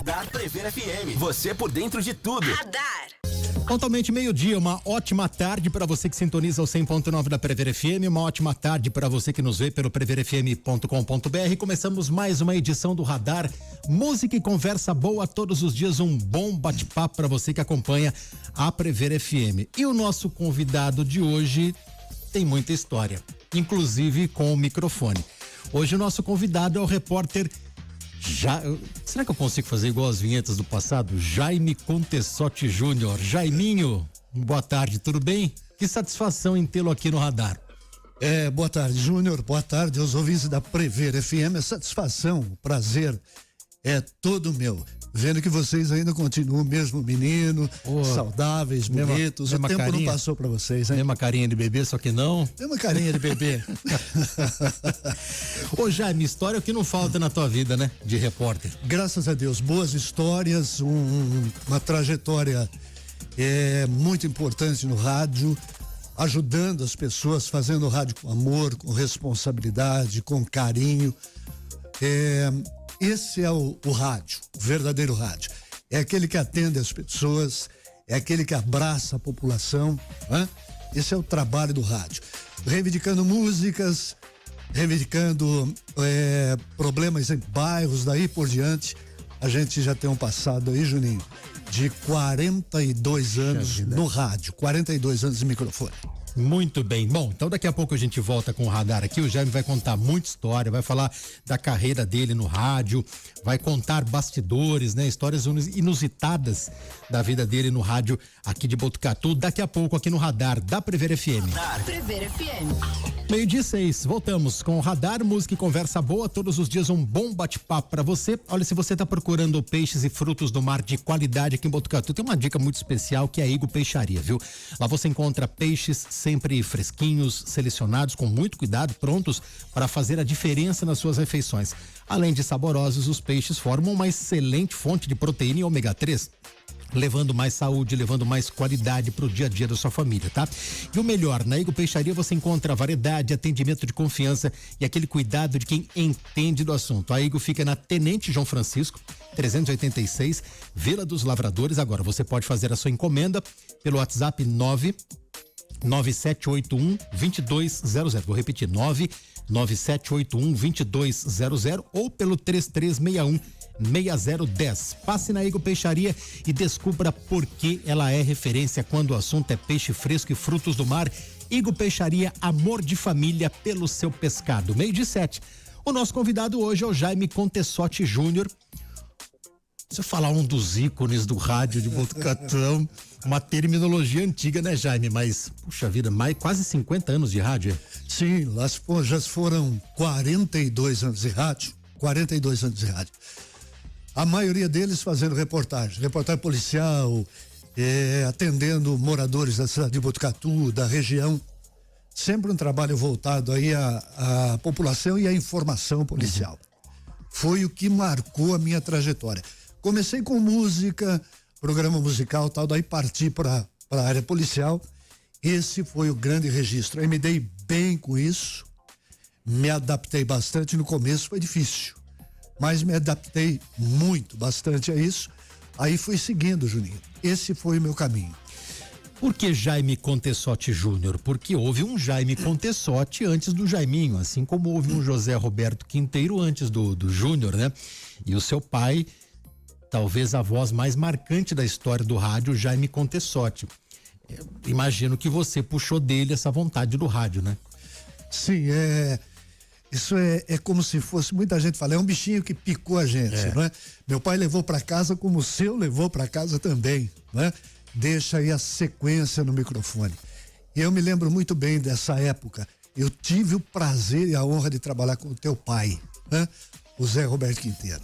Radar Prever FM. Você por dentro de tudo. Radar. Pontualmente meio-dia, uma ótima tarde para você que sintoniza o 100.9 da Prever FM, uma ótima tarde para você que nos vê pelo preverfm.com.br. Começamos mais uma edição do Radar, música e conversa boa todos os dias, um bom bate-papo para você que acompanha a Prever FM. E o nosso convidado de hoje tem muita história, inclusive com o microfone. Hoje o nosso convidado é o repórter será que eu consigo fazer igual as vinhetas do passado? Jaime Contessotti Júnior. Jaiminho, boa tarde, tudo bem? Que satisfação em tê-lo aqui no Radar. Boa tarde, Júnior. Boa tarde aos ouvintes da Prever FM. A satisfação, o prazer é todo meu. Vendo que vocês ainda continuam mesmo menino, saudáveis, bonitos. O tempo não passou pra vocês, hein? Mesma carinha de bebê, só que não. Mesma carinha de bebê. Ô Jaime, história é o que não falta na tua vida, né? De repórter. Graças a Deus, boas histórias, uma trajetória muito importante no rádio, ajudando as pessoas, fazendo rádio com amor, com responsabilidade, com carinho. Esse é o rádio, o verdadeiro rádio. É aquele que atende as pessoas, é aquele que abraça a população, né? Esse é o trabalho do rádio. Reivindicando músicas, reivindicando problemas em bairros, daí por diante. A gente já tem um passado aí, Juninho, de 42 anos no rádio, 42 anos de microfone. Muito bem. Bom, então daqui a pouco a gente volta com o Radar aqui. O Jaime vai contar muita história, vai falar da carreira dele no rádio, vai contar bastidores, né? Histórias inusitadas da vida dele no rádio aqui de Botucatu. Daqui a pouco aqui no Radar da Prever FM. Prever FM. 12:06, voltamos com o Radar, música e conversa boa, todos os dias um bom bate-papo para você. Olha, se você tá procurando peixes e frutos do mar de qualidade aqui em Botucatu, tem uma dica muito especial que é a Igo Peixaria, viu? Lá você encontra peixes sempre fresquinhos, selecionados com muito cuidado, prontos para fazer a diferença nas suas refeições. Além de saborosos, os peixes formam uma excelente fonte de proteína e ômega 3. Levando mais saúde, levando mais qualidade pro dia a dia da sua família, tá? E o melhor, na Igo Peixaria você encontra variedade, atendimento de confiança e aquele cuidado de quem entende do assunto. A Igo fica na Tenente João Francisco, 386, Vila dos Lavradores. Agora você pode fazer a sua encomenda pelo WhatsApp 99781-2200. Vou repetir, 99781-2200 ou pelo 3361-6010. Passe na Igo Peixaria e descubra por que ela é referência quando o assunto é peixe fresco e frutos do mar. Igo Peixaria, amor de família pelo seu pescado. 12:07. O nosso convidado hoje é o Jaime Contessotti Júnior. Se eu falar um dos ícones do rádio de Botucatu, uma terminologia antiga, né, Jaime? Mas, puxa vida, quase 50 anos de rádio. Sim, já foram 42 anos de rádio. 42 anos de rádio. A maioria deles fazendo reportagem policial, atendendo moradores da cidade de Botucatu, da região. Sempre um trabalho voltado aí à população e à informação policial. Foi o que marcou a minha trajetória. Comecei com música, programa musical, tal, daí parti para a área policial. Esse foi o grande registro. Aí me dei bem com isso, me adaptei bastante. No começo foi difícil, mas me adaptei bastante a isso. Aí fui seguindo, Juninho. Esse foi o meu caminho. Por que Jaime Contessotti Júnior? Porque houve um Jaime Contessotti antes do Jaiminho, assim como houve um José Roberto Quinteiro antes do Júnior, né? E o seu pai, talvez a voz mais marcante da história do rádio, Jaime Contessotti. Imagino que você puxou dele essa vontade do rádio, né? Sim, isso é como se fosse, muita gente fala, é um bichinho que picou a gente, não é? Meu pai levou para casa como o seu levou para casa também, né? Deixa aí a sequência no microfone. E eu me lembro muito bem dessa época. Eu tive o prazer e a honra de trabalhar com o teu pai, né? O Zé Roberto Quinteiro.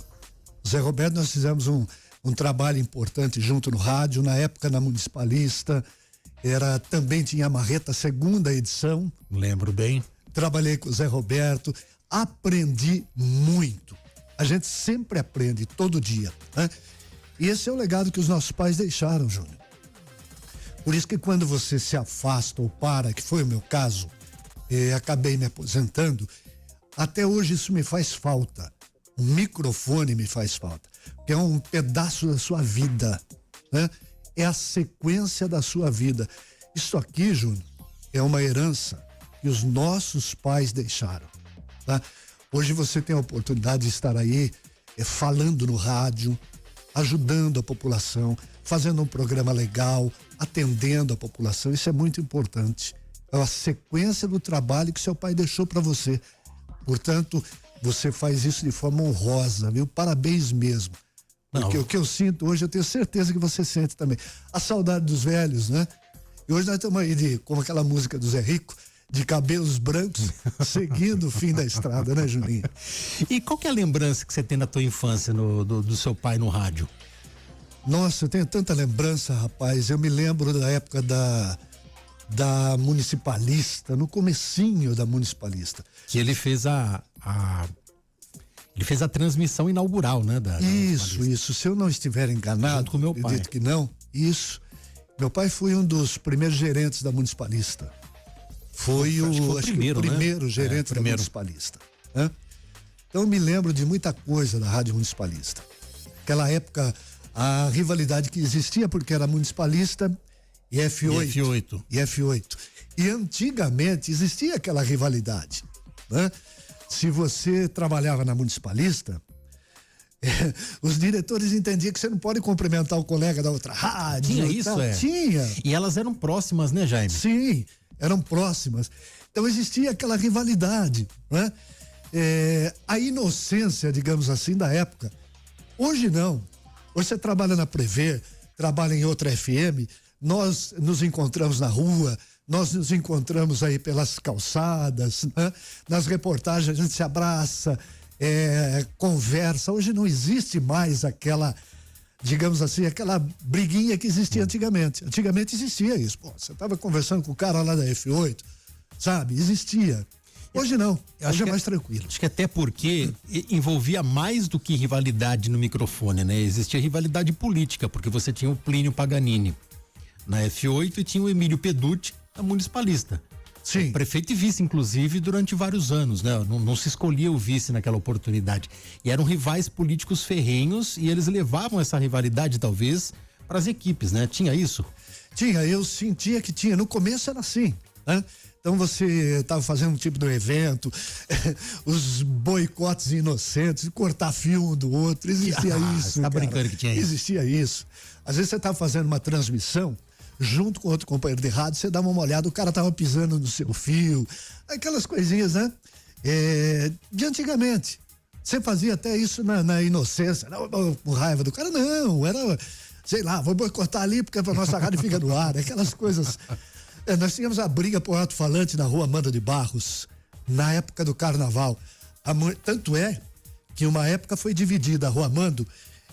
O Zé Roberto, nós fizemos um trabalho importante junto no rádio, na época na Municipalista, também tinha a Marreta, segunda edição. Lembro bem. Trabalhei com o Zé Roberto, aprendi muito. A gente sempre aprende, todo dia, né? E esse é o legado que os nossos pais deixaram, Júnior. Por isso que quando você se afasta ou para, que foi o meu caso, acabei me aposentando, até hoje isso me faz falta. O microfone me faz falta. que é um pedaço da sua vida, né? É a sequência da sua vida. Isso aqui, Júnior, é uma herança que os nossos pais deixaram, tá? Hoje você tem a oportunidade de estar aí falando no rádio, ajudando a população, fazendo um programa legal, atendendo a população. Isso é muito importante. É a sequência do trabalho que seu pai deixou para você. Portanto, você faz isso de forma honrosa, viu? Parabéns mesmo. Porque o que eu sinto hoje, eu tenho certeza que você sente também. A saudade dos velhos, né? E hoje nós estamos aí, como aquela música do Zé Rico, de cabelos brancos, seguindo o fim da estrada, né, Juninho? E qual que é a lembrança que você tem da tua infância do seu pai no rádio? Nossa, eu tenho tanta lembrança, rapaz. Eu me lembro da época da Municipalista, no comecinho da Municipalista. Que ele fez ele fez a transmissão inaugural, né? Isso. Se eu não estiver enganado, junto com meu pai. Acredito que não. Isso. Meu pai foi um dos primeiros gerentes da Municipalista. Foi o primeiro gerente da Municipalista. Né? Então eu me lembro de muita coisa da Rádio Municipalista. Naquela época, a rivalidade que existia, porque era Municipalista e F8. E F8. E antigamente existia aquela rivalidade, né? Se você trabalhava na Municipalista, os diretores entendiam que você não pode cumprimentar o colega da outra rádio. Tinha isso, Tinha. E elas eram próximas, né, Jaime? Sim, eram próximas. Então existia aquela rivalidade, né? A inocência, digamos assim, da época. Hoje não. Hoje você trabalha na Prever, trabalha em outra FM, nós nos encontramos na rua, nós nos encontramos aí pelas calçadas, né? Nas reportagens a gente se abraça, conversa. Hoje não existe mais aquela, digamos assim, aquela briguinha que existia antigamente. Antigamente existia isso. Pô, você estava conversando com o cara lá da F8, sabe? Existia. Hoje não, hoje é mais tranquilo. Acho que até porque envolvia mais do que rivalidade no microfone, né? Existia rivalidade política, porque você tinha o Plínio Paganini na F8 e tinha o Emílio Peducci na Municipalista. Sim. Prefeito e vice, inclusive, durante vários anos, né? Não se escolhia o vice naquela oportunidade. E eram rivais políticos ferrenhos e eles levavam essa rivalidade, talvez, para as equipes, né? Tinha isso? Tinha, eu sentia que tinha. No começo era assim, né? Então você estava fazendo um tipo de evento, os boicotes inocentes, cortar fio um do outro, existia isso. Você tá brincando que tinha isso? Existia isso. Às vezes você estava fazendo uma transmissão, junto com outro companheiro de rádio, você dava uma olhada, o cara tava pisando no seu fio, aquelas coisinhas, né? De antigamente. Você fazia até isso na inocência, não, com raiva do cara, não, era, sei lá, vou boicotar ali porque a nossa rádio fica no ar, aquelas coisas. Nós tínhamos a briga por alto-falante na rua Amanda de Barros, na época do carnaval. Tanto é que uma época foi dividida a rua Amando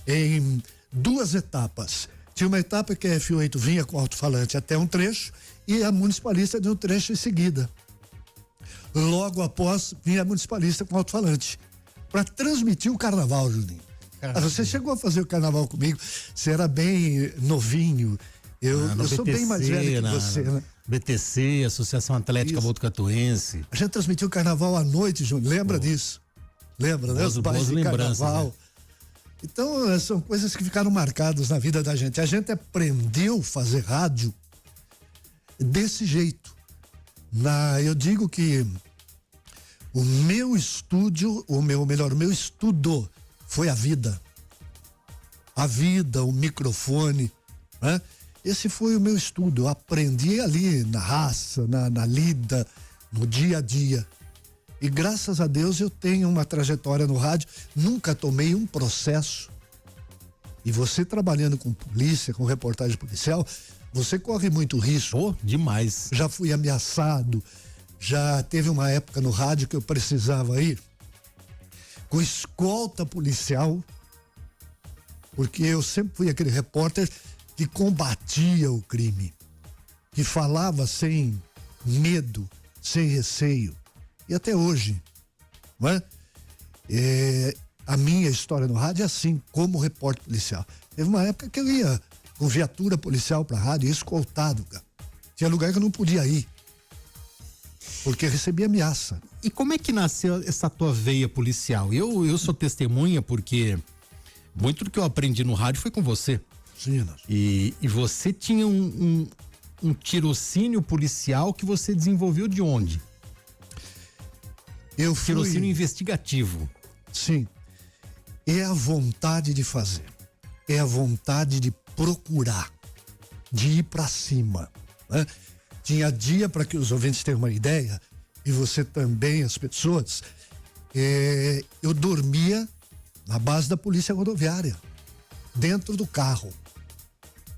em duas etapas. Tinha uma etapa que a F8 vinha com alto-falante até um trecho e a Municipalista de um trecho em seguida. Logo após vinha a Municipalista com alto-falante para transmitir o carnaval, Juninho. Você chegou a fazer o carnaval comigo, você era bem novinho. Eu sou bem mais velho que você, né? BTC, Associação Atlética Botucatuense. A gente transmitiu o carnaval à noite, Júnior. Lembra disso? Lembra, né? Os bailes de carnaval. Né? Então, são coisas que ficaram marcadas na vida da gente. A gente aprendeu a fazer rádio desse jeito. Eu digo que o meu estúdio, o meu estudo foi a vida. A vida, o microfone, né? Esse foi o meu estudo. Eu aprendi ali na raça, na lida, no dia a dia. E graças a Deus eu tenho uma trajetória no rádio, nunca tomei um processo. E você trabalhando com polícia, com reportagem policial, você corre muito risco. Oh, demais. Já fui ameaçado, já teve uma época no rádio que eu precisava ir com escolta policial, porque eu sempre fui aquele repórter que combatia o crime, que falava sem medo, sem receio. E até hoje, não é? A minha história no rádio é assim, como repórter policial. Teve uma época que eu ia com viatura policial pra rádio, escoltado, cara. Tinha lugar que eu não podia ir, porque recebia ameaça. E como é que nasceu essa tua veia policial? Eu sou testemunha porque Muito do que eu aprendi no rádio foi com você. Sim, Nelson. E você tinha um tirocínio policial que você desenvolveu de onde? Eu fui... Tirocínio investigativo. Sim. É a vontade de fazer. É a vontade de procurar. De ir para cima. Né? Tinha dia, para que os ouvintes tenham uma ideia, e você também, as pessoas, eu dormia na base da polícia rodoviária, dentro do carro.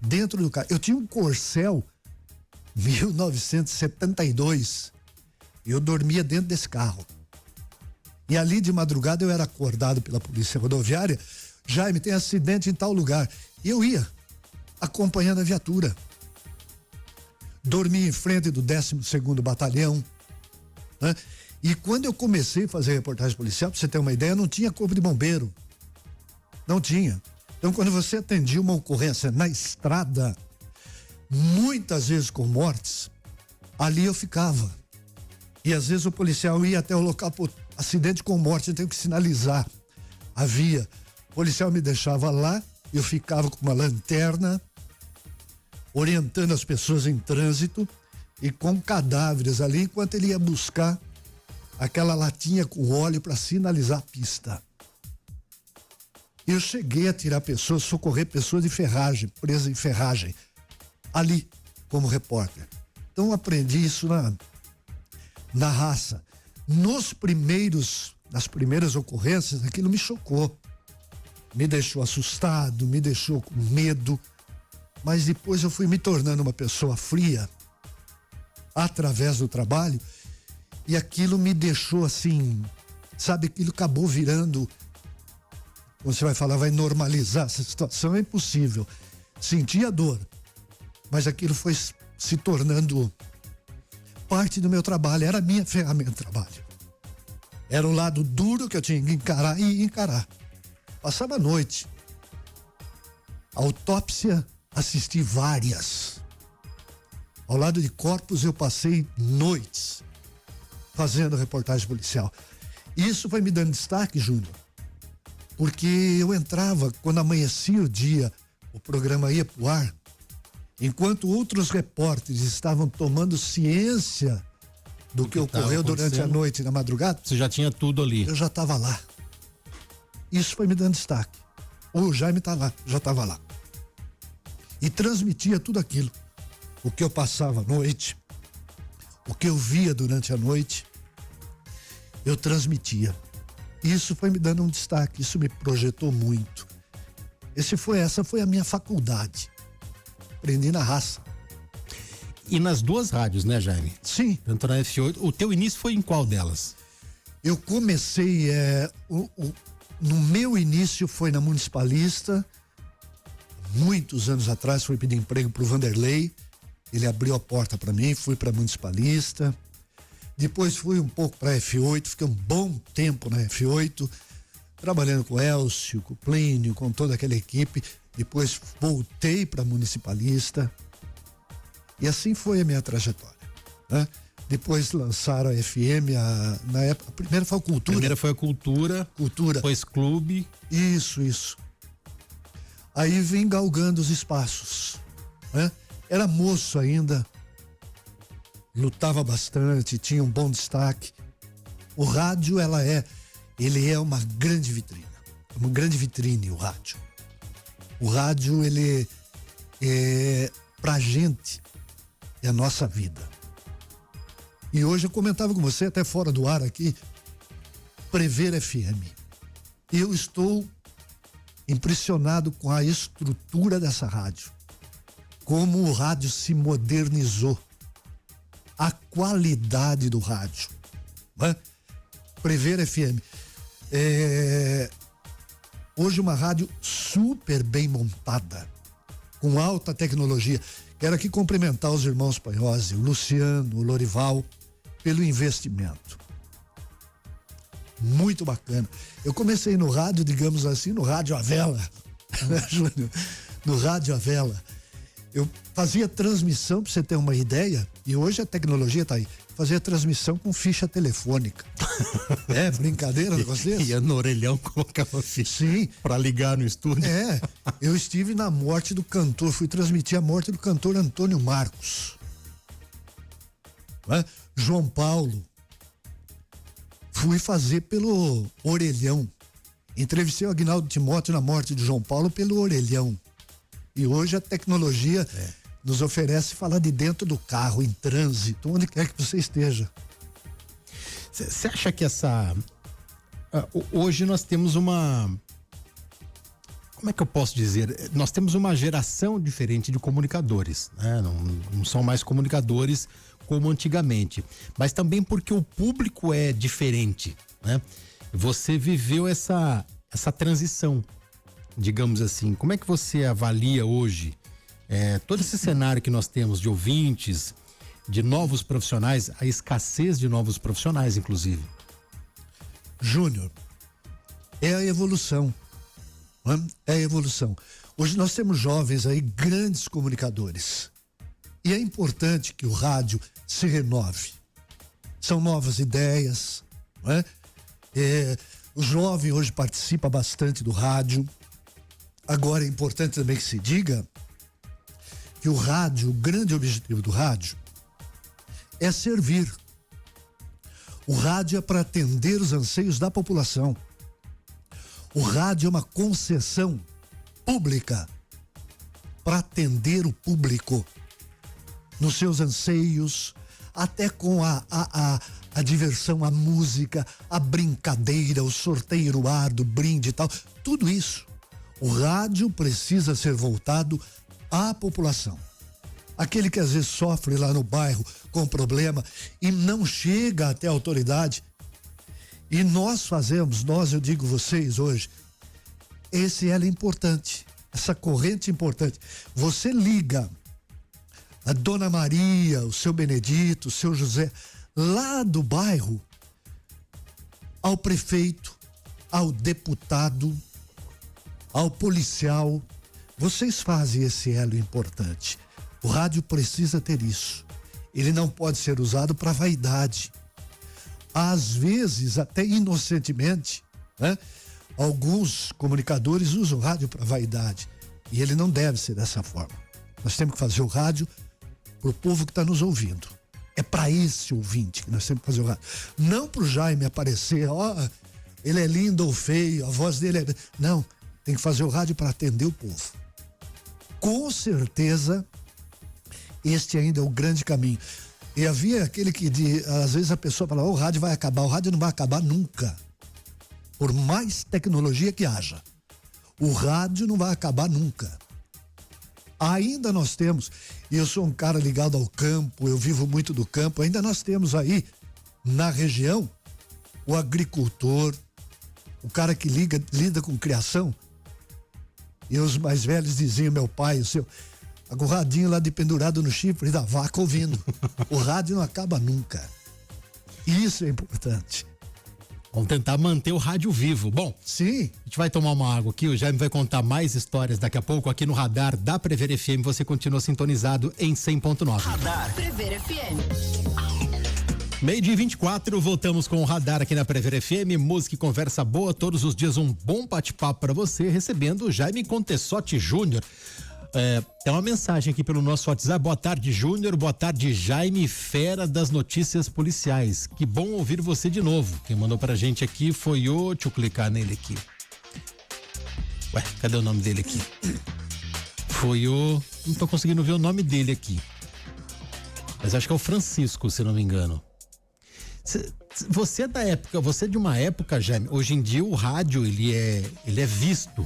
Dentro do carro. Eu tinha um Corcel 1972 e eu dormia dentro desse carro. E ali de madrugada eu era acordado pela polícia rodoviária. Jaime, tem acidente em tal lugar. E eu ia, acompanhando a viatura. Dormia em frente do 12º Batalhão. Né? E quando eu comecei a fazer reportagem policial, pra você ter uma ideia, não tinha corpo de bombeiro. Não tinha. Então, quando você atendia uma ocorrência na estrada, muitas vezes com mortes, ali eu ficava. E às vezes o policial ia até o local, pô, acidente com morte, eu tenho que sinalizar a via. O policial me deixava lá, eu ficava com uma lanterna, orientando as pessoas em trânsito e com cadáveres ali, enquanto ele ia buscar aquela latinha com óleo para sinalizar a pista. Eu cheguei a tirar pessoas, socorrer pessoas de ferragem, presas em ferragem, ali, como repórter. Então aprendi isso na raça. Nas primeiras ocorrências, aquilo me chocou. Me deixou assustado, me deixou com medo. Mas depois eu fui me tornando uma pessoa fria, através do trabalho, e aquilo me deixou assim, sabe, aquilo acabou virando, você vai falar, vai normalizar essa situação, é impossível. Senti a dor, mas aquilo foi se tornando parte do meu trabalho, era a minha ferramenta de trabalho. Era o lado duro que eu tinha que encarar e encarar. Passava a noite. Autópsia, assisti várias. Ao lado de corpos eu passei noites fazendo reportagem policial. Isso foi me dando destaque, Júnior, porque eu entrava, quando amanhecia o dia, o programa ia pro ar, enquanto outros repórteres estavam tomando ciência do que ocorreu durante a noite e na madrugada. Você já tinha tudo ali. Eu já estava lá. Isso foi me dando destaque. O Jaime tá lá, já estava lá. E transmitia tudo aquilo. O que eu passava à noite, o que eu via durante a noite, eu transmitia. Isso foi me dando um destaque, isso me projetou muito. Essa foi a minha faculdade. Aprendi na raça. E nas duas rádios, né, Jaime? Sim. Tanto na F8. O teu início foi em qual delas? Eu comecei, no meu início foi na Municipalista, muitos anos atrás, fui pedir emprego pro Vanderlei, ele abriu a porta para mim, fui pra Municipalista, depois fui um pouco pra F8, fiquei um bom tempo na F8, trabalhando com o Elcio, com o Plínio, com toda aquela equipe, depois voltei pra Municipalista, e assim foi a minha trajetória, né? Depois lançaram a FM, na época, a primeira foi a Cultura. A primeira foi a Cultura. Depois Clube. Isso. Aí vim galgando os espaços, né? Era moço ainda, lutava bastante, tinha um bom destaque. O rádio, ele é uma grande vitrine. Uma grande vitrine, o rádio. O rádio, ele pra gente, é a nossa vida. E hoje eu comentava com você, até fora do ar aqui, Prever FM. Eu estou impressionado com a estrutura dessa rádio. Como o rádio se modernizou. A qualidade do rádio. Né? Prever FM. Hoje uma rádio super bem montada, com alta tecnologia. Quero aqui cumprimentar os irmãos Panhose, o Luciano, o Lorival, pelo investimento. Muito bacana. Eu comecei no rádio, digamos assim, no rádio à vela, né, Júnior? No rádio à vela. Eu fazia transmissão, para você ter uma ideia, e hoje a tecnologia está aí, fazia transmissão com ficha telefônica. É, brincadeira, negócio desse? Ia no orelhão, colocava ficha. Sim. Pra ligar no estúdio. É, eu estive na morte do cantor, fui transmitir a morte do cantor Antônio Marcos. Né? João Paulo. Fui fazer pelo orelhão. Entrevistei o Aguinaldo Timóteo na morte de João Paulo pelo orelhão. E hoje a tecnologia nos oferece falar de dentro do carro, em trânsito, onde quer que você esteja. Você acha que hoje nós temos uma... Como é que eu posso dizer? Nós temos uma geração diferente de comunicadores, né? Não são mais comunicadores como antigamente. Mas também porque o público é diferente, né? Você viveu essa transição, digamos assim. Como é que você avalia hoje todo esse cenário que nós temos de ouvintes, de novos profissionais, a escassez de novos profissionais, inclusive? Júnior, é a evolução. É a evolução. Hoje nós temos jovens aí, grandes comunicadores. E é importante que o rádio se renove. São novas ideias, não é? O jovem hoje participa bastante do rádio. Agora é importante também que se diga que o rádio, o grande objetivo do rádio é servir. O rádio é para atender os anseios da população. O rádio é uma concessão pública para atender o público nos seus anseios, até com a diversão, a música, a brincadeira, o sorteio ar do brinde e tal. Tudo isso. O rádio precisa ser voltado à população. Aquele que às vezes sofre lá no bairro com problema e não chega até a autoridade. E nós fazemos, eu digo vocês hoje, esse elo importante, essa corrente importante. Você liga a Dona Maria, o seu Benedito, o seu José, lá do bairro, ao prefeito, ao deputado, ao policial. Vocês fazem esse elo importante. O rádio precisa ter isso. Ele não pode ser usado para vaidade. Às vezes, até inocentemente, né? Alguns comunicadores usam o rádio para vaidade. E ele não deve ser dessa forma. Nós temos que fazer o rádio para o povo que está nos ouvindo. É para esse ouvinte que nós temos que fazer o rádio. Não para o Jaime aparecer, ele é lindo ou feio, a voz dele é... Não, tem que fazer o rádio para atender o povo. Com certeza, este ainda é o grande caminho. E havia aquele que, às vezes a pessoa fala, o rádio vai acabar. O rádio não vai acabar nunca. Por mais tecnologia que haja. O rádio não vai acabar nunca. Ainda nós temos, e eu sou um cara ligado ao campo, eu vivo muito do campo, ainda nós temos aí, na região, o agricultor, o cara que lida com criação. E os mais velhos diziam, meu pai, o seu... agarradinho lá de pendurado no chifre da vaca ouvindo. O rádio não acaba nunca. Isso é importante. Vamos tentar manter o rádio vivo. Bom, sim. A gente vai tomar uma água aqui, o Jaime vai contar mais histórias daqui a pouco aqui no Radar da Prever FM. Você continua sintonizado em 100.9. Radar. Prever FM. 12h24, voltamos com o Radar aqui na Prever FM, música e conversa boa, todos os dias um bom bate-papo para você, recebendo o Jaime Contessotti Júnior. Tem uma mensagem aqui pelo nosso WhatsApp. Boa tarde, Júnior. Boa tarde, Jaime, fera das notícias policiais. Que bom ouvir você de novo. Quem mandou pra gente aqui foi o... Deixa eu clicar nele aqui. Ué, cadê o nome dele aqui? Foi o... Não tô conseguindo ver o nome dele aqui. Mas acho que é o Francisco, se não me engano. Você é da época, você é de uma época, Jaime, hoje em dia o rádio, ele é visto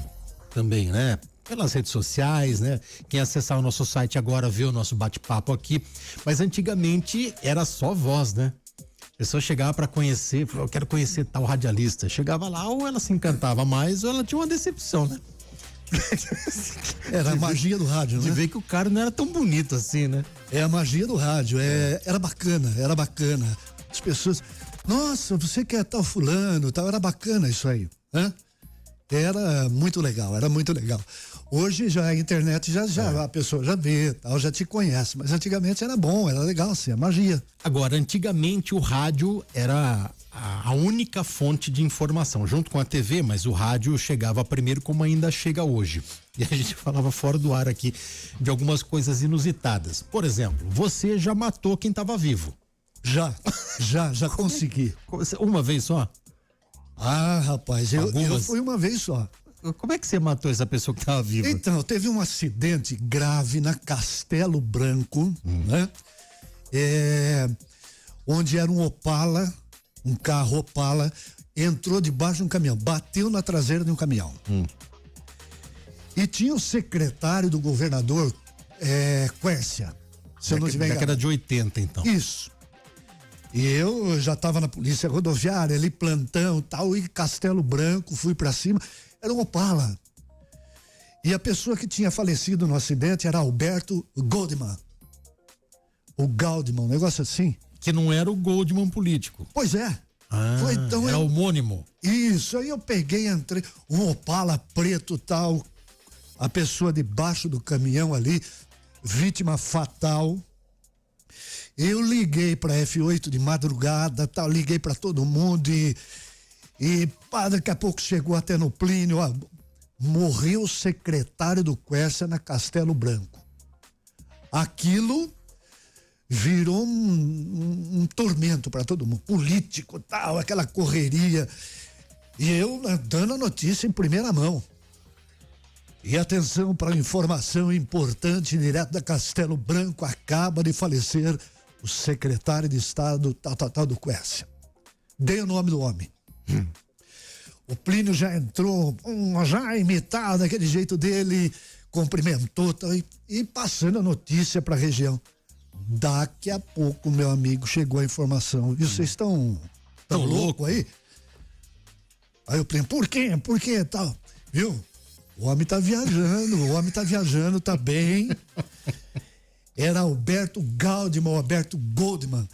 também, né? Pelas redes sociais, né? Quem acessar o nosso site agora vê o nosso bate-papo aqui. Mas antigamente era só voz, né? A pessoa chegava para conhecer, falou, eu quero conhecer tal radialista. Chegava lá, ou ela se encantava mais, ou ela tinha uma decepção, né? Era a magia do rádio, né? De ver que o cara não era tão bonito assim, né? É a magia do rádio, era bacana. As pessoas, nossa, você que é tal fulano, tal, era bacana isso aí, né? Era muito legal. Hoje já a internet a pessoa já vê, tal, já te conhece, mas antigamente era bom, era legal assim, a magia. Agora, antigamente o rádio era a única fonte de informação, junto com a TV, mas o rádio chegava primeiro, como ainda chega hoje. E a gente falava fora do ar aqui de algumas coisas inusitadas. Por exemplo, você já matou quem estava vivo. Já consegui. Uma vez só? Ah, rapaz, eu fui uma vez só. Como é que você matou essa pessoa que estava viva? Então, teve um acidente grave na Castelo Branco, né? Onde era um Opala, um carro Opala, entrou debaixo de um caminhão, bateu na traseira de um caminhão. E tinha o secretário do governador, Quércia, se eu não tiver enganado. Década de 80, então. Isso. E eu já estava na polícia rodoviária, ali plantão e tal, e Castelo Branco, fui para cima, era um Opala. E a pessoa que tinha falecido no acidente era Alberto Goldman. O Goldman, um negócio assim. Que não era o Goldman político. Pois é. Foi, então era homônimo. Isso, aí eu peguei, entrei, um Opala preto tal, a pessoa debaixo do caminhão ali, vítima fatal. Eu liguei para F8 de madrugada, tal, liguei para todo mundo e daqui a pouco chegou até no Plínio, ó, morreu o secretário do Quércia na Castelo Branco. Aquilo virou um tormento para todo mundo, político, tal, aquela correria. E eu dando a notícia em primeira mão. E atenção para a informação importante, direto da Castelo Branco, acaba de falecer o secretário de Estado tal do Quércia. Dei o nome do homem. O Plínio já entrou, já imitado daquele jeito dele, cumprimentou tal, e passando a notícia para a região. Daqui a pouco, meu amigo, chegou a informação. E vocês estão tão louco aí? Aí o Plínio, por quê? Por quê? Tal. Viu? O homem tá viajando, tá bem. Era Alberto Goldman.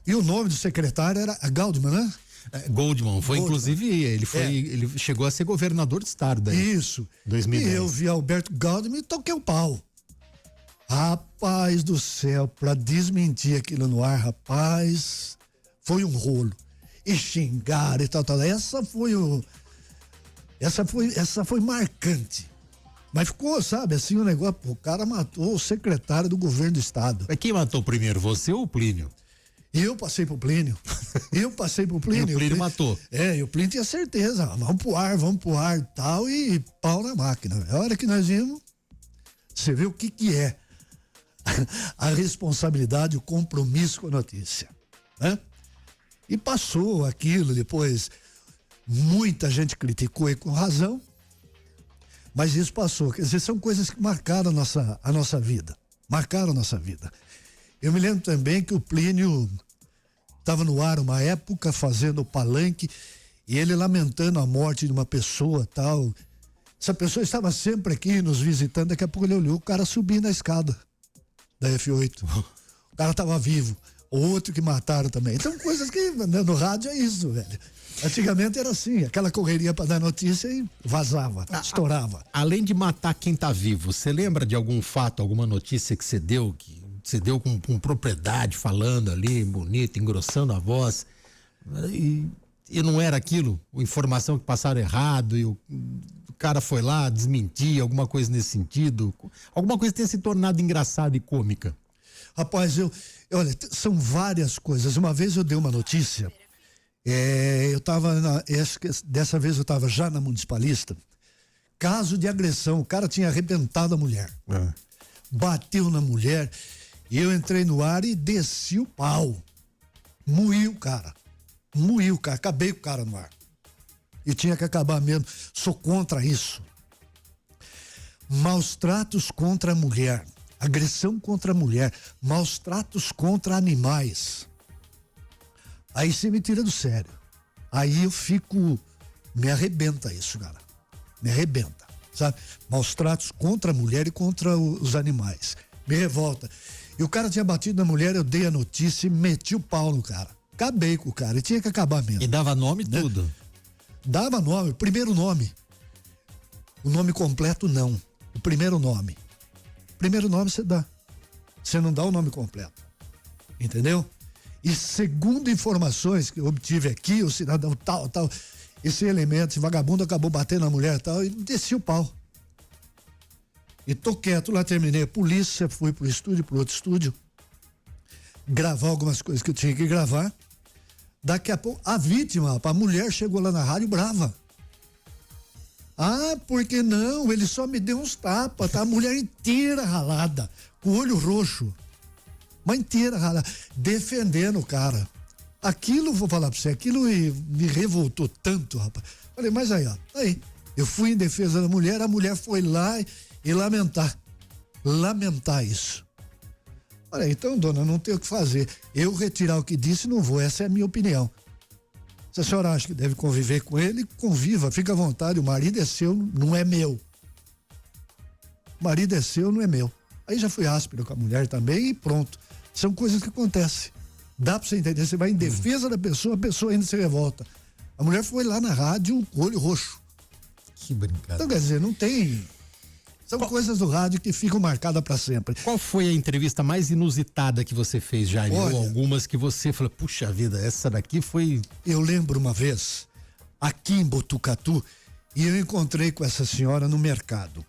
E o nome do secretário era Goldman, né? Goldman, foi Goldman. Inclusive, ele chegou a ser governador de estado daí. Isso. 2010. E eu vi Alberto Goldman e toquei o pau. Rapaz do céu, pra desmentir aquilo no ar, rapaz, foi um rolo. E xingaram e tal. Essa foi marcante. Mas ficou, sabe, assim, o negócio, o cara matou o secretário do governo do estado. Mas quem matou primeiro, você ou o Plínio? Eu passei pro Plínio. E o Plínio matou. E o Plínio tinha certeza, vamos pro ar e tal, e pau na máquina. A hora que nós vimos, você vê o que é a responsabilidade, o compromisso com a notícia, né? E passou aquilo, depois muita gente criticou e com razão, mas isso passou. Quer dizer, são coisas que marcaram a nossa vida. Eu me lembro também que o Plínio estava no ar uma época fazendo o palanque e ele lamentando a morte de uma pessoa tal. Essa pessoa estava sempre aqui nos visitando, daqui a pouco ele olhou o cara subindo a escada da F8. O cara estava vivo. Outro que mataram também. Então, coisas que no rádio é isso, velho. Antigamente era assim, aquela correria para dar notícia e vazava, estourava. Além de matar quem tá vivo, você lembra de algum fato, alguma notícia que você deu com propriedade, falando ali, bonito, engrossando a voz, e não era aquilo, informação que passaram errado, e o cara foi lá desmentir, alguma coisa nesse sentido, alguma coisa que tenha se tornado engraçada e cômica? Rapaz, olha, são várias coisas. Uma vez eu dei uma notícia, eu tava dessa vez eu tava já na Municipalista, caso de agressão, o cara tinha arrebentado a mulher, bateu na mulher, e eu entrei no ar e desci o pau, moí o cara, acabei com o cara no ar, e tinha que acabar mesmo. Sou contra isso. Maus tratos contra a mulher, agressão contra a mulher, maus tratos contra animais. Aí você me tira do sério. Aí eu fico, me arrebenta isso, cara. Me arrebenta, sabe? Maus tratos contra a mulher e contra os animais. Me revolta. E o cara tinha batido na mulher, eu dei a notícia e meti o pau no cara. Acabei com o cara, e tinha que acabar mesmo. E dava nome, né? Tudo? Dava nome, primeiro nome. O nome completo não. O primeiro nome. Primeiro nome você dá. Você não dá o nome completo. Entendeu? E segundo informações que eu obtive aqui, o cidadão tal, esse elemento, esse vagabundo acabou batendo na mulher tal, e desci o pau. E tô quieto lá, terminei a polícia, fui pro outro estúdio, gravar algumas coisas que eu tinha que gravar. Daqui a pouco, a vítima, a mulher chegou lá na rádio brava. Ah, por que não? Ele só me deu uns tapas, tá? A mulher inteira ralada, com o olho roxo. Mas inteira ralada, defendendo o cara. Aquilo, vou falar pra você, aquilo me revoltou tanto, rapaz. Falei, mas aí, ó, eu fui em defesa da mulher, a mulher foi lá e lamentar isso. Olha, então, dona, não tem o que fazer. Eu retirar o que disse, não vou, essa é a minha opinião. Se a senhora acha que deve conviver com ele, conviva, fica à vontade, o marido é seu, não é meu. O marido é seu, não é meu. Aí já fui áspero com a mulher também e pronto. São coisas que acontecem. Dá pra você entender, você vai em defesa da pessoa, a pessoa ainda se revolta. A mulher foi lá na rádio com o olho roxo. Que brincadeira. Então, quer dizer, não tem... São coisas do rádio que ficam marcadas para sempre. Qual foi a entrevista mais inusitada que você fez, Jaime? Olha, ou algumas que você falou, puxa vida, essa daqui foi... Eu lembro uma vez, aqui em Botucatu, e eu encontrei com essa senhora no mercado.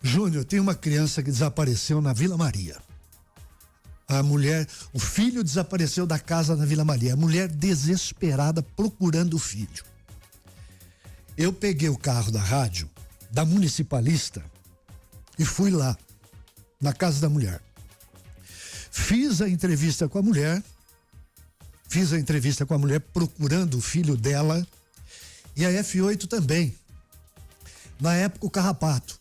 Júnior, tem uma criança que desapareceu na Vila Maria. A mulher, o filho desapareceu da casa na Vila Maria. A mulher desesperada procurando o filho. Eu peguei o carro da rádio, da municipalista, e fui lá, na casa da mulher. Fiz a entrevista com a mulher procurando o filho dela, e a F8 também. Na época, o Carrapato.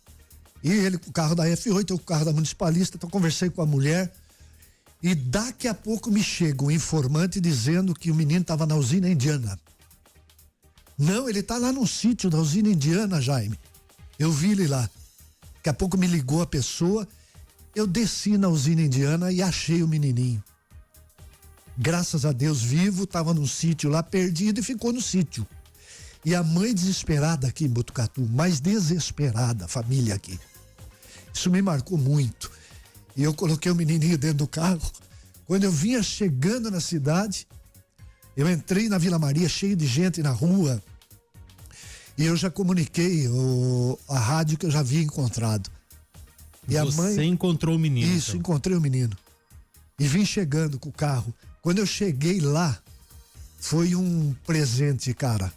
E ele com o carro da F8, eu com o carro da municipalista, então conversei com a mulher, e daqui a pouco me chega um informante dizendo que o menino estava na usina indiana. Não, ele está lá no sítio da usina indiana, Jaime. Eu vi ele lá. Daqui a pouco me ligou a pessoa, eu desci na usina indiana e achei o menininho. Graças a Deus, vivo, estava num sítio lá, perdido, e ficou no sítio. E a mãe desesperada aqui em Botucatu, mais desesperada, a família aqui. Isso me marcou muito. E eu coloquei o menininho dentro do carro. Quando eu vinha chegando na cidade, eu entrei na Vila Maria, cheio de gente na rua. E eu já comuniquei a rádio que eu já havia encontrado. E a mãe... Você encontrou o menino? Isso, então. encontrei o menino. E vim chegando com o carro. Quando eu cheguei lá, foi um presente, cara.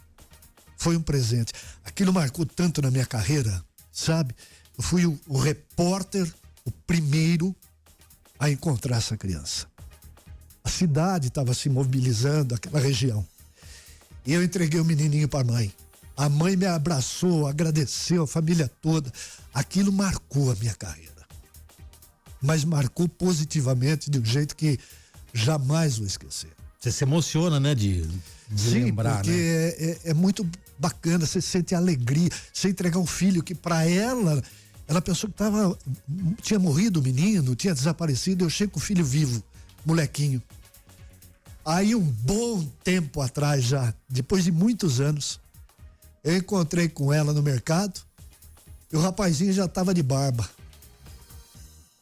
Foi um presente. Aquilo marcou tanto na minha carreira, sabe? Eu fui o repórter, o primeiro a encontrar essa criança. A cidade estava se mobilizando, aquela região. E eu entreguei o menininho para a mãe. A mãe me abraçou, agradeceu, a família toda. Aquilo marcou a minha carreira. Mas marcou positivamente de um jeito que jamais vou esquecer. Você se emociona, né, de Sim, lembrar, porque né? é muito bacana, você sente alegria, você entregar um filho que para ela pensou que tinha morrido o menino, tinha desaparecido, eu chego com o filho vivo, molequinho. Aí um bom tempo atrás já, depois de muitos anos, eu encontrei com ela no mercado e o rapazinho já estava de barba.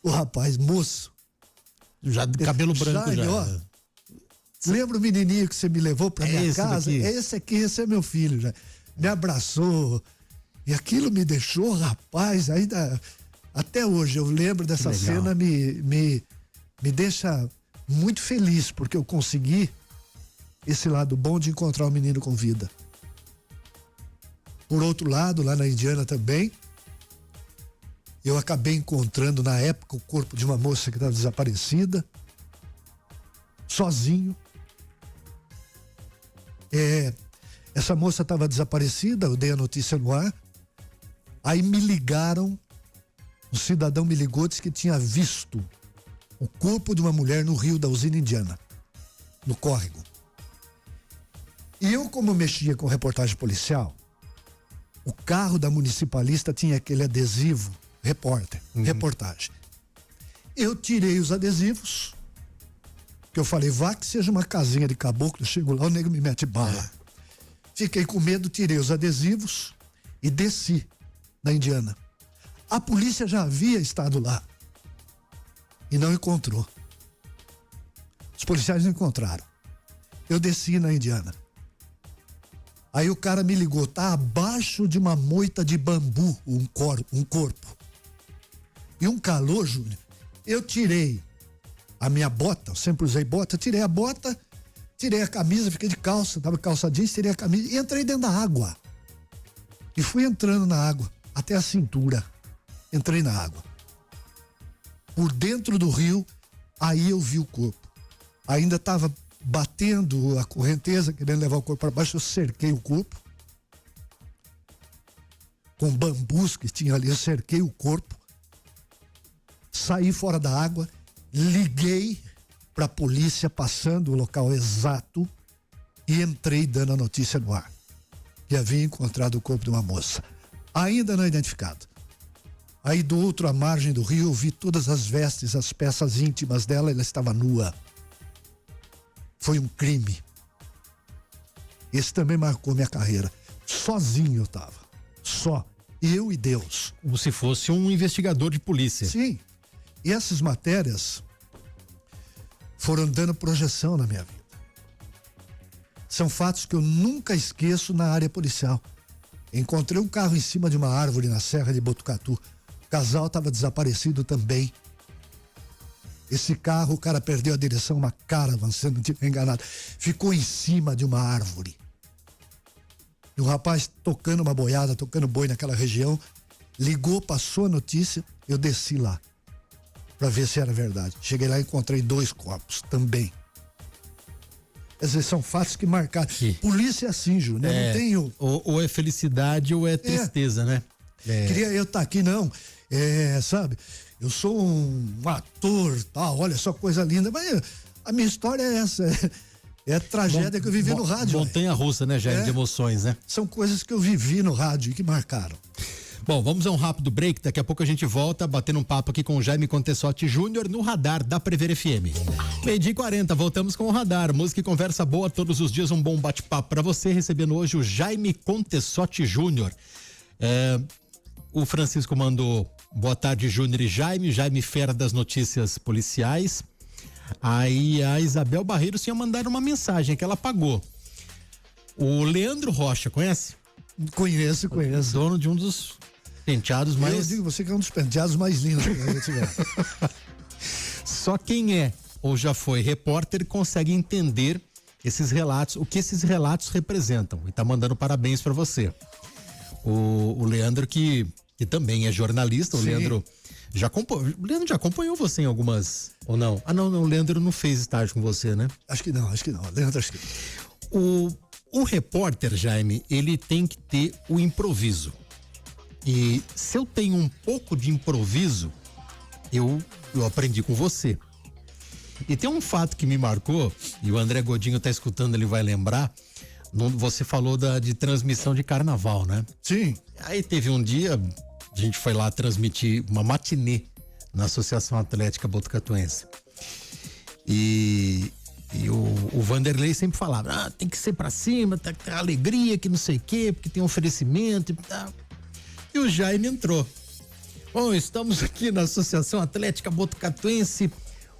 O rapaz, moço. Já de cabelo branco já. Ó, lembra o menininho que você me levou para minha casa? Daqui. É esse aqui, esse é meu filho já. Me abraçou. E aquilo me deixou, rapaz, ainda até hoje eu lembro dessa cena, me deixa muito feliz, porque eu consegui esse lado bom de encontrar o menino com vida. Por outro lado, lá na Indiana também, eu acabei encontrando na época o corpo de uma moça que estava desaparecida, sozinho. Essa moça estava desaparecida, eu dei a notícia no ar. Aí me ligaram, um cidadão me ligou, disse que tinha visto o corpo de uma mulher no rio da usina indiana, no córrego. E eu, como mexia com reportagem policial, o carro da municipalista tinha aquele adesivo, reportagem. Eu tirei os adesivos, que eu falei, vá que seja uma casinha de caboclo, eu chego lá, o nego me mete bala. Fiquei com medo, tirei os adesivos e desci na Indiana. A polícia já havia estado lá e não encontrou. Os policiais não encontraram. Eu desci na Indiana. Aí o cara me ligou, tá abaixo de uma moita de bambu, um corpo. E um calor, Júnior. Eu tirei a minha bota, eu sempre usei bota, tirei a bota, tirei a camisa, fiquei de calça, tava calça jeans, tirei a camisa e entrei dentro da água. E fui entrando na água, até a cintura. Entrei na água. Por dentro do rio, aí eu vi o corpo. Ainda estava batendo a correnteza, querendo levar o corpo para baixo, eu cerquei o corpo. Com bambus que tinha ali, eu cerquei o corpo. Saí fora da água, liguei para a polícia, passando o local exato, e entrei dando a notícia no ar. Que havia encontrado o corpo de uma moça, ainda não identificado. Aí do outro à margem do rio eu vi todas as vestes, as peças íntimas dela, ela estava nua. Foi um crime. Esse também marcou minha carreira. Sozinho eu estava, só, eu e Deus. Como se fosse um investigador de polícia. Sim, e essas matérias foram dando projeção na minha vida. São fatos que eu nunca esqueço na área policial. Encontrei um carro em cima de uma árvore na Serra de Botucatu. O casal estava desaparecido também. Esse carro, o cara perdeu a direção, uma Caravan, se não tiver enganado. Ficou em cima de uma árvore. E o rapaz tocando uma boiada, tocando boi naquela região, ligou, passou a notícia, eu desci lá para ver se era verdade. Cheguei lá e encontrei 2 corpos também. Quer dizer, são fatos que marcaram. Polícia é assim, Júnior. Não tenho. Ou é felicidade ou é tristeza, né? Queria eu estar aqui, não. Sabe? Eu sou um ator, tal, olha só coisa linda. Mas a minha história é essa. É a tragédia que eu vivi no rádio. Montanha-russa, né, Jair? De emoções, né? São coisas que eu vivi no rádio e que marcaram. Bom, vamos a um rápido break. Daqui a pouco a gente volta batendo um papo aqui com o Jaime Contessotti Júnior no Radar da Prever FM. 12h40, voltamos com o Radar. Música e conversa boa todos os dias, um bom bate-papo para você. Recebendo hoje o Jaime Contessotti Júnior. O Francisco mandou boa tarde, Júnior e Jaime. Jaime fera das notícias policiais. Aí a Isabel Barreiros tinha mandado uma mensagem que ela apagou. O Leandro Rocha, conhece? Conheço. Dono de um dos penteados mais... Eu digo, você que é um dos penteados mais lindos que eu tiver. Só quem é ou já foi repórter consegue entender esses relatos, o que esses relatos representam. E tá mandando parabéns para você. O Leandro que também é jornalista, o Leandro já acompanhou você em algumas, ou não? Ah, não, o Leandro não fez estágio com você, né? Acho que não. Leandro, acho que não. O repórter, Jaime, ele tem que ter o improviso. E se eu tenho um pouco de improviso, eu aprendi com você. E tem um fato que me marcou, e o André Godinho tá escutando, ele vai lembrar. Você falou de transmissão de carnaval, né? Sim. Aí teve um dia, a gente foi lá transmitir uma matinê na Associação Atlética Botucatuense. E o Vanderlei sempre falava, tem que ser pra cima, tem que ter alegria, que não sei o quê, porque tem oferecimento e tal. E o Jaime entrou. Bom, estamos aqui na Associação Atlética Botucatuense,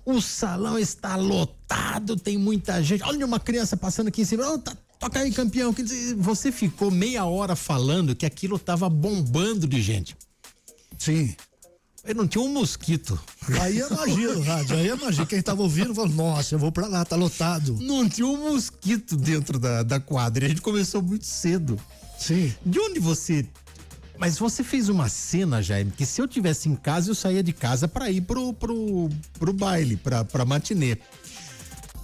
o salão está lotado, tem muita gente. Olha uma criança passando aqui em cima, toca aí, campeão. Quer dizer, você ficou meia hora falando que aquilo tava bombando de gente. Sim. Aí não tinha um mosquito. Aí é magia do rádio, aí é magia. Quem tava ouvindo falou, nossa, eu vou pra lá, tá lotado. Não tinha um mosquito dentro da quadra. E a gente começou muito cedo. Sim. De onde você... Mas você fez uma cena, Jaime, que se eu tivesse em casa, eu saía de casa para ir pro baile, pra matinê.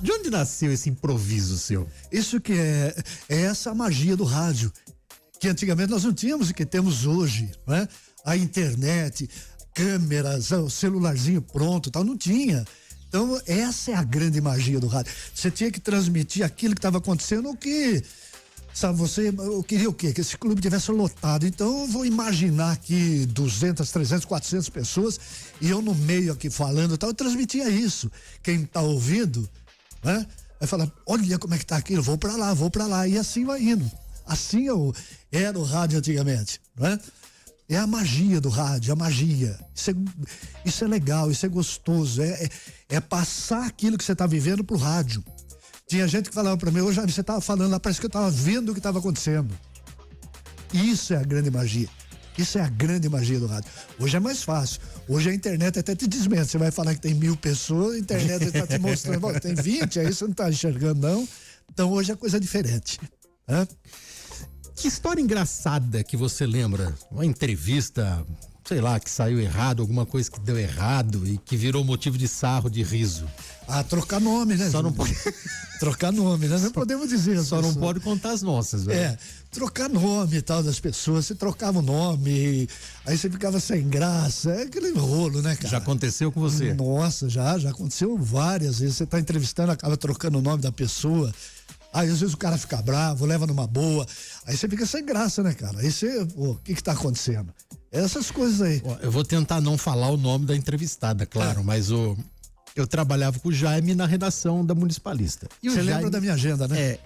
De onde nasceu esse improviso seu? Isso que é essa magia do rádio, que antigamente nós não tínhamos e que temos hoje, né? A internet, câmeras, o celularzinho pronto, tal, não tinha. Então essa é a grande magia do rádio. Você tinha que transmitir aquilo que estava acontecendo, o que, sabe, eu queria o quê? Que esse clube tivesse lotado. Então eu vou imaginar aqui 200, 300, 400 pessoas e eu no meio aqui falando, tal, eu transmitia isso. Quem tá ouvindo, né? Vai falar, olha como é que tá aquilo, vou pra lá, e assim vai indo. Assim era o rádio antigamente, né? É a magia do rádio, a magia. Isso é legal, isso é gostoso. É passar aquilo que você está vivendo pro rádio. Tinha gente que falava para mim, hoje você estava falando lá, parece que eu estava vendo o que estava acontecendo. Isso é a grande magia. Isso é a grande magia do rádio. Hoje é mais fácil. Hoje a internet até te desmente. Você vai falar que tem 1000 pessoas, a internet está te mostrando, bom, tem 20, aí você não está enxergando, não. Então hoje é coisa diferente. Né? Que história engraçada que você lembra? Uma entrevista, sei lá, que saiu errado, alguma coisa que deu errado e que virou motivo de sarro, de riso. Trocar nome, né? Só não pode... Trocar nome, né? Não podemos dizer. Só não pode contar as nossas, velho. Trocar nome e tal das pessoas. Você trocava o nome, aí você ficava sem graça. É aquele rolo, né, cara? Já aconteceu com você? Nossa, já aconteceu várias vezes. Você tá entrevistando, acaba trocando o nome da pessoa. Aí às vezes o cara fica bravo, leva numa boa. Aí você fica sem graça, né, cara? Aí você, o que tá acontecendo? Essas coisas aí. Eu vou tentar não falar o nome da entrevistada, claro, mas eu trabalhava com o Jaime na redação da Municipalista. Você lembra da minha agenda, né?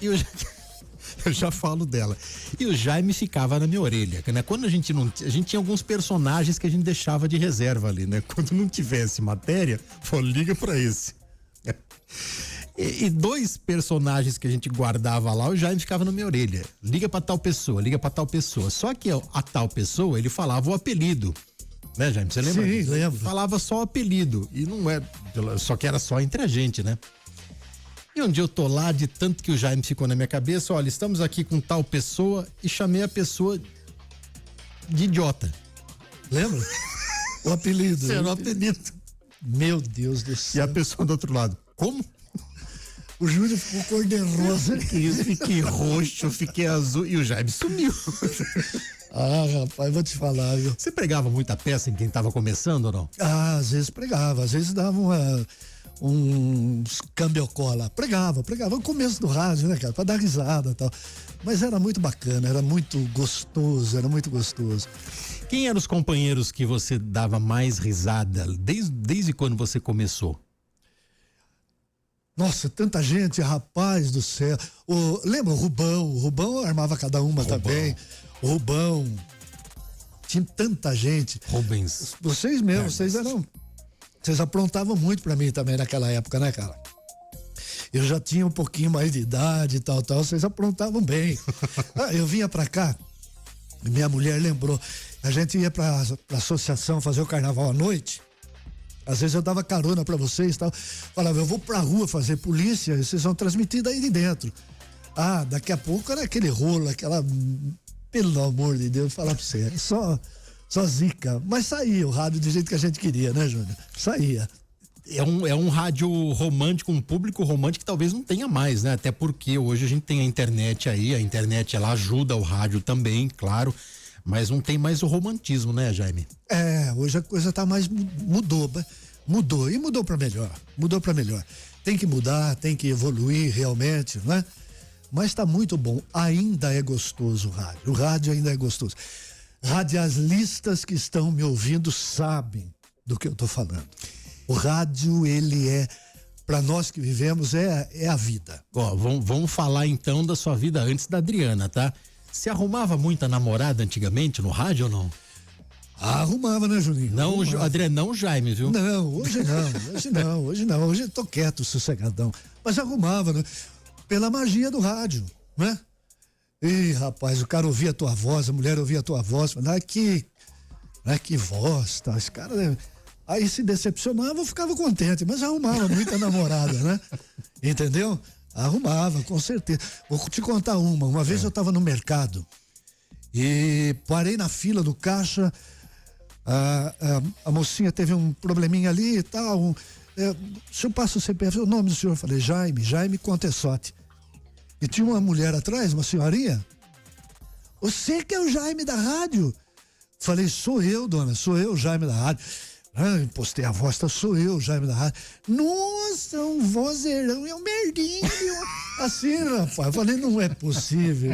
Eu já falo dela. E o Jaime ficava na minha orelha, né? Quando a gente tinha alguns personagens que a gente deixava de reserva ali, né? Quando não tivesse matéria, liga pra esse. E 2 personagens que a gente guardava lá, o Jaime ficava na minha orelha. Liga pra tal pessoa, liga pra tal pessoa. Só que a tal pessoa, ele falava o apelido. Né, Jaime? Você lembra? Sim, lembro. Falava só o apelido. E não é. Só que era só entre a gente, né? E um dia eu tô lá, de tanto que o Jaime ficou na minha cabeça, olha, estamos aqui com tal pessoa, e chamei a pessoa de idiota. Lembra? O apelido. Era o apelido. Meu Deus do céu. E a pessoa do outro lado, como? O Júlio ficou cor-de-rosa. Fiquei roxo, fiquei azul e o Jaime sumiu. Rapaz, vou te falar, viu? Você pregava muita peça em quem tava começando ou não? Às vezes pregava, às vezes dava uns cambiocola. Pregava no começo do rádio, né, cara? Pra dar risada e tal. Mas era muito bacana, era muito gostoso. Quem eram os companheiros que você dava mais risada desde quando você começou? Nossa, tanta gente, rapaz do céu. Lembra o Rubão? O Rubão armava cada uma também. O Rubão. Tinha tanta gente. Rubens. Vocês mesmo, vocês aprontavam muito pra mim também naquela época, né, cara? Eu já tinha um pouquinho mais de idade e tal, vocês aprontavam bem. Eu vinha pra cá, minha mulher lembrou, a gente ia pra associação fazer o carnaval à noite. Às vezes eu dava carona pra vocês e tal. Falava, eu vou pra rua fazer polícia e vocês vão transmitir daí de dentro. Daqui a pouco era aquele rolo, pelo amor de Deus, falar pra você, só zica. Mas saía o rádio do jeito que a gente queria, né, Júnior? Saía. É um rádio romântico, um público romântico que talvez não tenha mais, né? Até porque hoje a gente tem a internet aí, a internet ela ajuda o rádio também, claro. Mas não tem mais o romantismo, né, Jaime? Hoje a coisa tá mais, mudou e mudou pra melhor. Tem que mudar, tem que evoluir realmente, né? Mas tá muito bom, ainda é gostoso o rádio ainda é gostoso. Radialistas que estão me ouvindo sabem do que eu tô falando. O rádio, ele pra nós que vivemos, é a vida. Vamos falar então da sua vida antes da Adriana, tá? Você arrumava muita namorada antigamente no rádio ou não? Arrumava, né, Juninho? Não, Adriana, não o Jaime, viu? Não, hoje não. Hoje eu tô quieto, sossegadão. Mas arrumava, né? Pela magia do rádio, né? Ih, rapaz, o cara ouvia a tua voz, a mulher ouvia a tua voz, que voz, tá? Esse cara... Aí se decepcionava, eu ficava contente, mas arrumava muita namorada, né? Entendeu? Arrumava, com certeza. Vou te contar uma vez eu tava no mercado e parei na fila do caixa, a mocinha teve um probleminha ali e tal, o senhor passa o CPF, o nome do senhor? Eu falei, Jaime Contessotti. E tinha uma mulher atrás, uma senhorinha, você que é o Jaime da rádio? Falei, sou eu, dona, sou eu, Jaime da rádio. Postei a voz, sou eu, Jaime da rádio. Nossa, um vozeirão, é um merdinho. Assim, rapaz, eu falei, não é possível.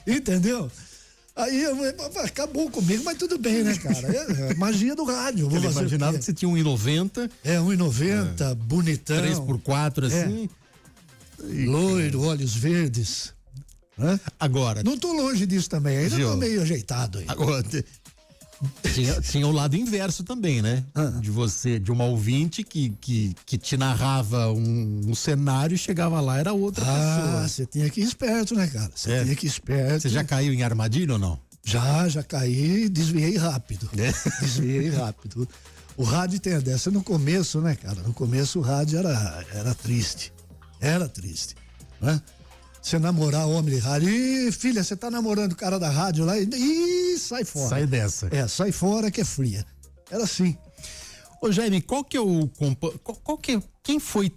Entendeu? Aí acabou comigo, mas tudo bem, né, cara? É magia do rádio. Eu imaginava que você tinha 1,90. 1,90, bonitão. 3x4, assim. Loiro, olhos verdes. Agora. Não tô longe disso também, ainda tô meio ajeitado aí. Agora, Tinha o lado inverso também, né? De uma ouvinte que te narrava um cenário e chegava lá, era outra pessoa. Você tinha que ir esperto, né, cara? Você tinha que ir esperto. Você já caiu em armadilha ou não? Já caí e desviei rápido. Desviei rápido. O rádio tem a dessa no começo, né, cara? No começo o rádio era triste. Era triste, né? Você namorar homem de rádio. Ih, filha, você tá namorando o cara da rádio lá. Ih, sai fora. Sai dessa. Sai fora que é fria. Era assim. Ô, Jaime, qual que é quem foi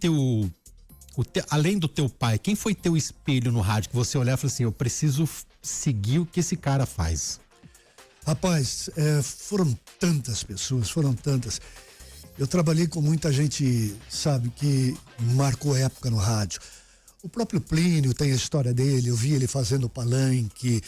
além do teu pai, quem foi teu espelho no rádio que você olhar e falar assim, eu preciso seguir o que esse cara faz? Rapaz, foram tantas pessoas, foram tantas. Eu trabalhei com muita gente, sabe, que marcou época no rádio. O próprio Plínio tem a história dele, eu vi ele fazendo palanque,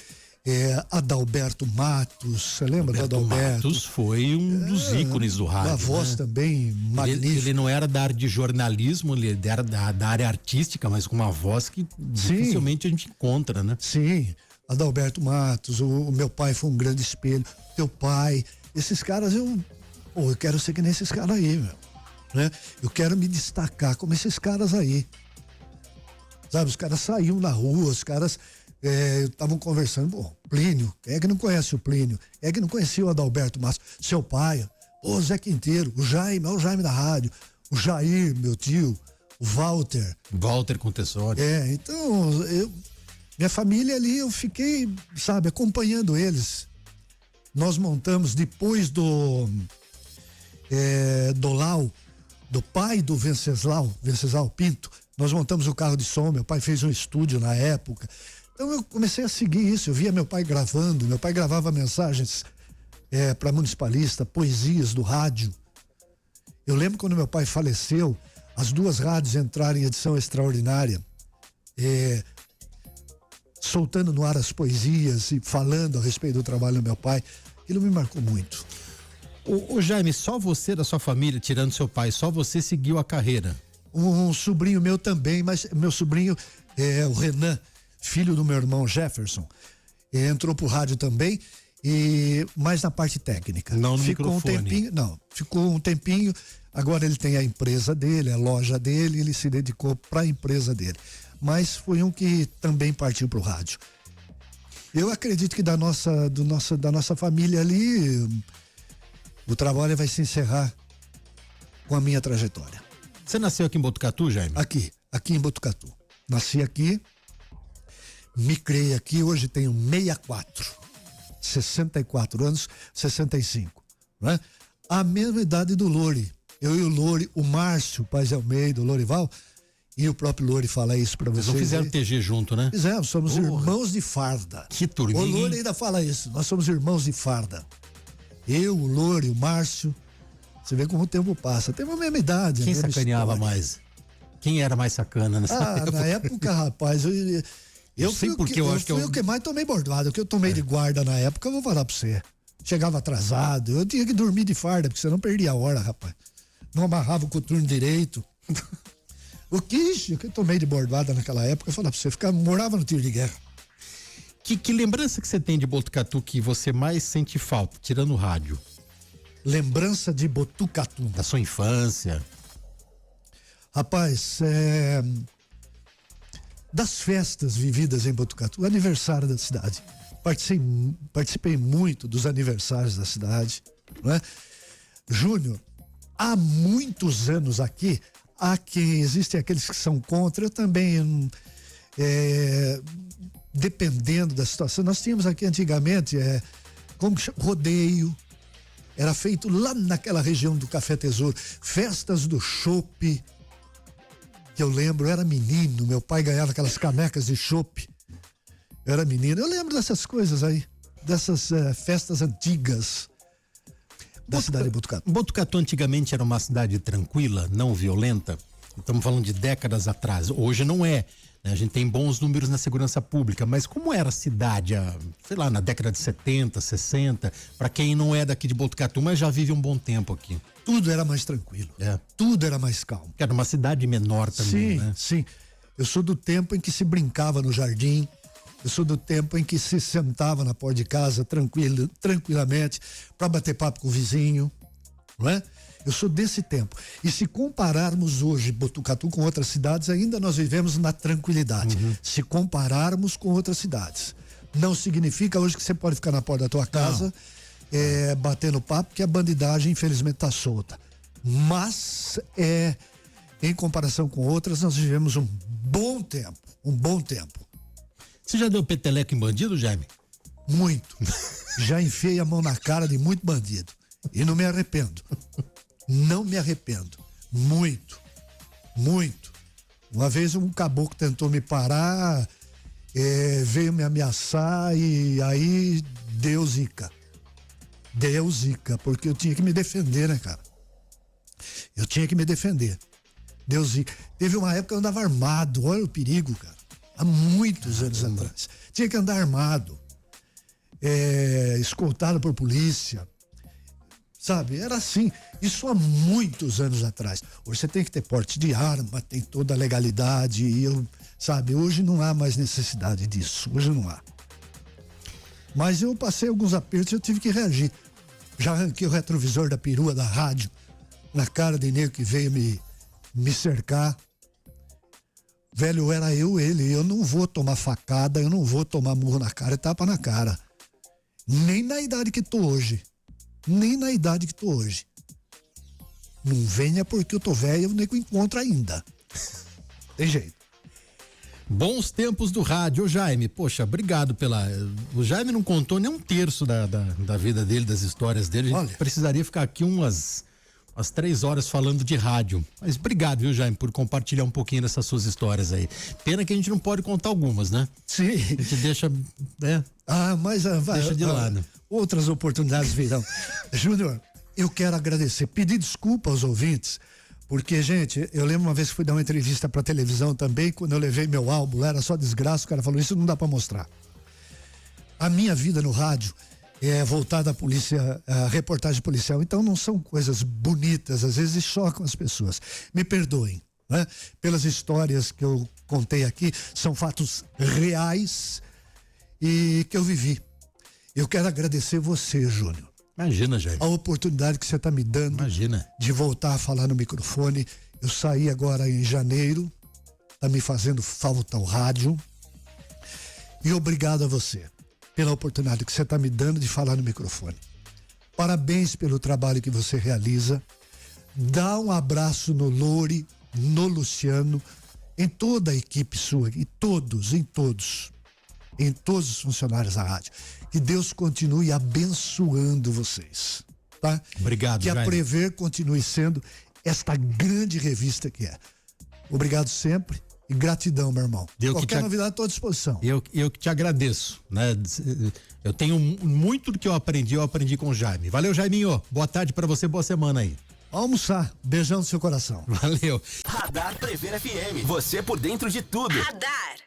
Adalberto Matos, você lembra do Adalberto? Matos foi um dos ícones do rádio. Uma voz também magnífica. Ele não era da área de jornalismo, ele era da área artística, mas com uma voz que dificilmente a gente encontra, né? Sim, Adalberto Matos, o meu pai foi um grande espelho, teu pai, esses caras eu quero ser que nem esses caras aí, meu, né? Eu quero me destacar como esses caras aí. Sabe, os caras saíam na rua, os caras estavam conversando. Plínio, quem é que não conhece o Plínio? Quem é que não conhecia o Adalberto Matos? Seu pai, o Zé Quinteiro, o Jaime da rádio, o Jair, meu tio, o Walter. Walter Contessori. Então, minha família ali, eu fiquei, sabe, acompanhando eles. Nós montamos depois do Lau, do pai do Venceslau Pinto, nós montamos o carro de som, meu pai fez um estúdio na época. Então eu comecei a seguir isso, eu via meu pai gravando, meu pai gravava mensagens para municipalista, poesias do rádio. Eu lembro quando meu pai faleceu, as duas rádios entraram em edição extraordinária, soltando no ar as poesias e falando a respeito do trabalho do meu pai. Aquilo me marcou muito. Ô Jaime, só você da sua família, tirando seu pai, só você seguiu a carreira? Um sobrinho meu também, mas meu sobrinho o Renan, filho do meu irmão Jefferson, entrou pro rádio também, mas na parte técnica. Não no ficou microfone. Um tempinho, não, ficou um tempinho, agora ele tem a empresa dele, a loja dele, ele se dedicou para a empresa dele. Mas foi um que também partiu pro rádio. Eu acredito que da nossa família ali, o trabalho vai se encerrar com a minha trajetória. Você nasceu aqui em Botucatu, Jaime? Aqui em Botucatu. Nasci aqui, me criei aqui, hoje tenho 64 anos, 65, né? A mesma idade do Lori. Eu e o Lori, o Márcio Paz de Almeida, o Lorival, e o próprio Lori fala isso pra vocês. Vocês não fizeram aí. TG junto, né? Fizemos, somos irmãos de farda. Que turminha. O Lori ainda fala isso, nós somos irmãos de farda. Eu, o Lori, o Márcio. Você vê como o tempo passa. Tem a mesma idade. Quem sacaneava mais? Quem era mais sacana nessa época? Na época, rapaz, eu fui o que mais tomei bordado. O que eu tomei de guarda na época, eu vou falar pra você. Chegava atrasado, eu tinha que dormir de farda, porque você não perdia a hora, rapaz. Não amarrava o coturno direito. O que eu tomei de bordada naquela época, eu falava pra você, morava no tiro de guerra. Que lembrança que você tem de Botucatu que você mais sente falta, tirando o rádio? Lembrança de Botucatu. Da sua infância. Rapaz, das festas vividas em Botucatu, aniversário da cidade. Participei muito dos aniversários da cidade, não é? Júnior, há muitos anos aqui, há quem existem aqueles que são contra, eu também, dependendo da situação, nós tínhamos aqui antigamente, rodeio, era feito lá naquela região do Café Tesouro, festas do chopp, que eu lembro, eu era menino, meu pai ganhava aquelas canecas de chopp, eu era menino, eu lembro dessas coisas aí, dessas festas antigas da cidade de Botucatu. Botucatu antigamente era uma cidade tranquila, não violenta, estamos falando de décadas atrás, hoje não é. A gente tem bons números na segurança pública, mas como era a cidade, sei lá, na década de 70, 60, para quem não é daqui de Botucatu, mas já vive um bom tempo aqui? Tudo era mais tranquilo, tudo era mais calmo. Era uma cidade menor também, sim, né? Sim, eu sou do tempo em que se brincava no jardim, Eu sou do tempo em que se sentava na porta de casa tranquilamente para bater papo com o vizinho, não é? Eu sou desse tempo. E se compararmos hoje Botucatu com outras cidades, ainda nós vivemos na tranquilidade. Se compararmos com outras cidades. Não significa hoje que você pode ficar na porta da tua casa batendo papo, que a bandidagem infelizmente está solta. Mas em comparação com outras, nós vivemos um bom tempo. Você já deu peteleco em bandido, Jaime? Muito. Já enfiei a mão na cara de muito bandido. E não me arrependo. Não me arrependo. Muito. Uma vez um caboclo tentou me parar, veio me ameaçar e aí deu zica. Porque eu tinha que me defender, né, cara? Deu zica. Teve uma época que eu andava armado, olha o perigo, cara. Há muitos anos atrás. Tinha que andar armado, escoltado por polícia. Sabe, era assim, isso há muitos anos atrás. Hoje você tem que ter porte de arma, tem toda a legalidade hoje não há mais necessidade disso, hoje não há. Mas eu passei alguns apertos e eu tive que reagir. Já arranquei o retrovisor da perua da rádio na cara de nego que veio me cercar. Velho, era ele, eu não vou tomar facada, eu não vou tomar murro na cara e tapa na cara. Nem na idade que tô hoje. Não venha porque eu tô velho, eu nego encontro ainda. Tem jeito. Bons tempos do rádio. Ô Jaime, poxa, obrigado o Jaime não contou nem um terço da vida dele, das histórias dele. A gente precisaria ficar aqui umas 3 horas falando de rádio. Mas obrigado, viu, Jaime, por compartilhar um pouquinho dessas suas histórias aí. Pena que a gente não pode contar algumas, né? Sim. A gente deixa, deixa de lado. Outras oportunidades virão. Júnior, eu quero agradecer, pedir desculpa aos ouvintes, porque, gente, eu lembro uma vez que fui dar uma entrevista pra televisão também, quando eu levei meu álbum, era só desgraça, o cara falou, isso não dá pra mostrar. A minha vida no rádio é voltada à polícia, à reportagem policial, então não são coisas bonitas, às vezes chocam as pessoas. Me perdoem, né? Pelas histórias que eu contei aqui, são fatos reais e que eu vivi. Eu quero agradecer você, Júnior. Imagina, Jaime. A oportunidade que você está me dando. Imagina. De voltar a falar no microfone. Eu saí agora em janeiro. Tá me fazendo falta o rádio. E obrigado a você pela oportunidade que você está me dando de falar no microfone. Parabéns pelo trabalho que você realiza. Dá um abraço no Lore, no Luciano, em toda a equipe sua, em todos os funcionários da rádio. Que Deus continue abençoando vocês, tá? Obrigado, Que a Jaime. Prever continue sendo esta grande revista que é. Obrigado sempre e gratidão, meu irmão. Qualquer novidade, estou à disposição. Eu que te agradeço, né? Eu tenho muito do que eu aprendi com o Jaime. Valeu, Jaiminho. Boa tarde pra você, boa semana aí. Almoçar. Beijão no seu coração. Valeu. Radar Prever FM. Você por dentro de tudo. Radar.